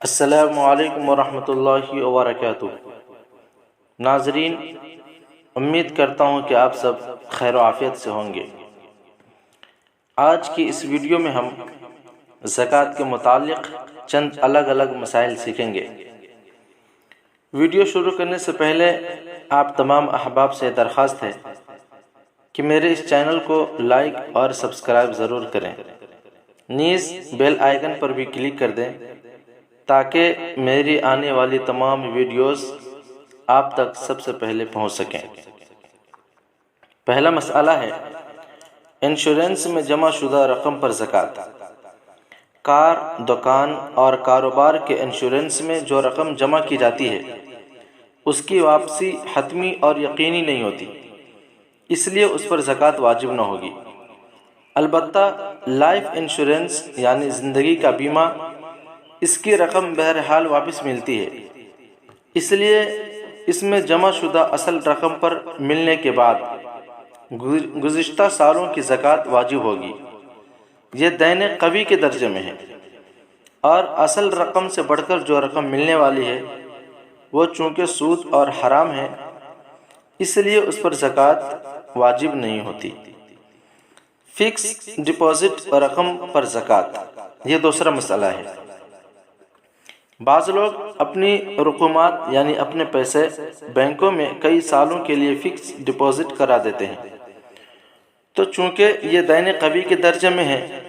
السلام علیکم ورحمۃ اللہ وبرکاتہ۔ ناظرین، امید کرتا ہوں کہ آپ سب خیر و عافیت سے ہوں گے۔ آج کی اس ویڈیو میں ہم زکوٰۃ کے متعلق چند الگ مسائل سیکھیں گے۔ ویڈیو شروع کرنے سے پہلے آپ تمام احباب سے درخواست ہے کہ میرے اس چینل کو لائک اور سبسکرائب ضرور کریں، نیز بیل آئیکن پر بھی کلک کر دیں تاکہ میری آنے والی تمام ویڈیوز آپ تک سب سے پہلے پہنچ سکیں۔ پہلا مسئلہ ہے انشورنس میں جمع شدہ رقم پر زکوٰۃ۔ کار، دکان اور کاروبار کے انشورنس میں جو رقم جمع کی جاتی ہے اس کی واپسی حتمی اور یقینی نہیں ہوتی، اس لیے اس پر زکوٰۃ واجب نہ ہوگی۔ البتہ لائف انشورنس یعنی زندگی کا بیمہ، اس کی رقم بہرحال واپس ملتی ہے، اس لیے اس میں جمع شدہ اصل رقم پر ملنے کے بعد گزشتہ سالوں کی زکوٰۃ واجب ہوگی۔ یہ دین قوی کے درجے میں ہے، اور اصل رقم سے بڑھ کر جو رقم ملنے والی ہے وہ چونکہ سود اور حرام ہے، اس لیے اس پر زکوٰۃ واجب نہیں ہوتی۔ فکس ڈپازٹ رقم پر زکوٰۃ، یہ دوسرا مسئلہ ہے۔ بعض لوگ اپنی رقومات یعنی اپنے پیسے بینکوں میں کئی سالوں کے لیے فکس ڈپازٹ کرا دیتے ہیں، تو چونکہ یہ دین قوی کے درجے میں ہے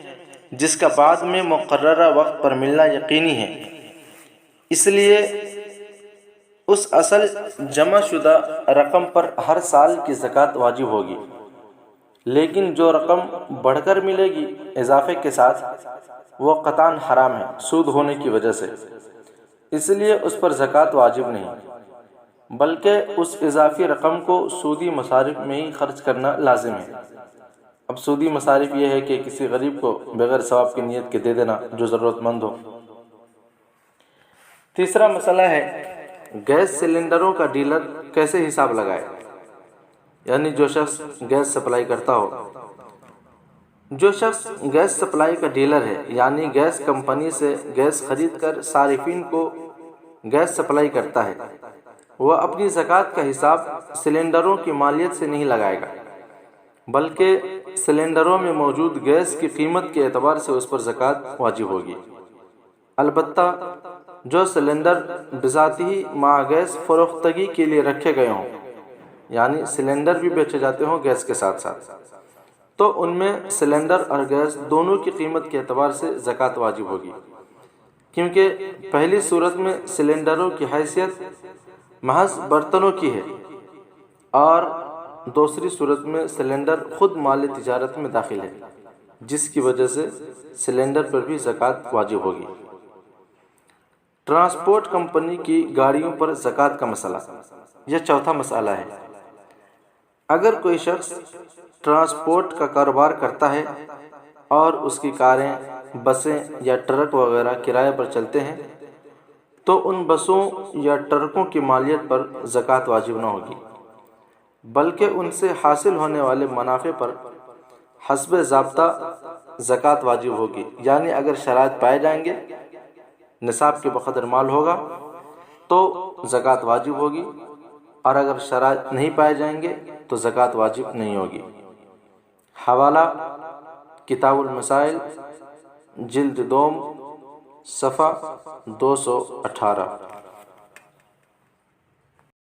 جس کا بعد میں مقررہ وقت پر ملنا یقینی ہے، اس لیے اس اصل جمع شدہ رقم پر ہر سال کی زکوٰۃ واجب ہوگی، لیکن جو رقم بڑھ کر ملے گی اضافے کے ساتھ وہ قطعاً حرام ہے سود ہونے کی وجہ سے، اس لیے اس پر زکوٰۃ واجب نہیں، بلکہ اس اضافی رقم کو سودی مصارف میں ہی خرچ کرنا لازم ہے۔ اب سودی مصارف یہ ہے کہ کسی غریب کو بغیر ثواب کی نیت کے دے دینا جو ضرورت مند ہو۔ تیسرا مسئلہ ہے گیس سلنڈروں کا ڈیلر کیسے حساب لگائے، یعنی جو شخص گیس سپلائی کرتا ہو۔ جو شخص گیس سپلائی کا ڈیلر ہے، یعنی گیس کمپنی سے گیس خرید کر صارفین کو گیس سپلائی کرتا ہے، وہ اپنی زکوٰۃ کا حساب سلنڈروں کی مالیت سے نہیں لگائے گا، بلکہ سلنڈروں میں موجود گیس کی قیمت کے اعتبار سے اس پر زکوٰۃ واجب ہوگی۔ البتہ جو سلنڈر بذاتی ہی مع گیس فروختگی کے لیے رکھے گئے ہوں، یعنی سلنڈر بھی بیچے جاتے ہوں گیس کے ساتھ ساتھ، تو ان میں سلنڈر اور گیس دونوں کی قیمت کے اعتبار سے زکوٰۃ واجب ہوگی، کیونکہ پہلی صورت میں سلنڈروں کی حیثیت محض برتنوں کی ہے، اور دوسری صورت میں سلنڈر خود مال تجارت میں داخل ہے، جس کی وجہ سے سلنڈر پر بھی زکوٰۃ واجب ہوگی۔ ٹرانسپورٹ کمپنی کی گاڑیوں پر زکوٰۃ کا مسئلہ، یہ چوتھا مسئلہ ہے۔ اگر کوئی شخص ٹرانسپورٹ کا کاروبار کرتا ہے اور اس کی کاریں، بسیں یا ٹرک وغیرہ کرائے پر چلتے ہیں، تو ان بسوں یا ٹرکوں کی مالیت پر زکوٰۃ واجب نہ ہوگی، بلکہ ان سے حاصل ہونے والے منافع پر حسب ضابطہ زکوٰۃ واجب ہوگی، یعنی اگر شرائط پائے جائیں گے، نصاب کے بقدر مال ہوگا تو زکوٰۃ واجب ہوگی، اور اگر شرائط نہیں پائے جائیں گے تو زکوٰۃ واجب نہیں ہوگی۔ حوالہ کتاب المسائل جلد 2 صفحہ 218۔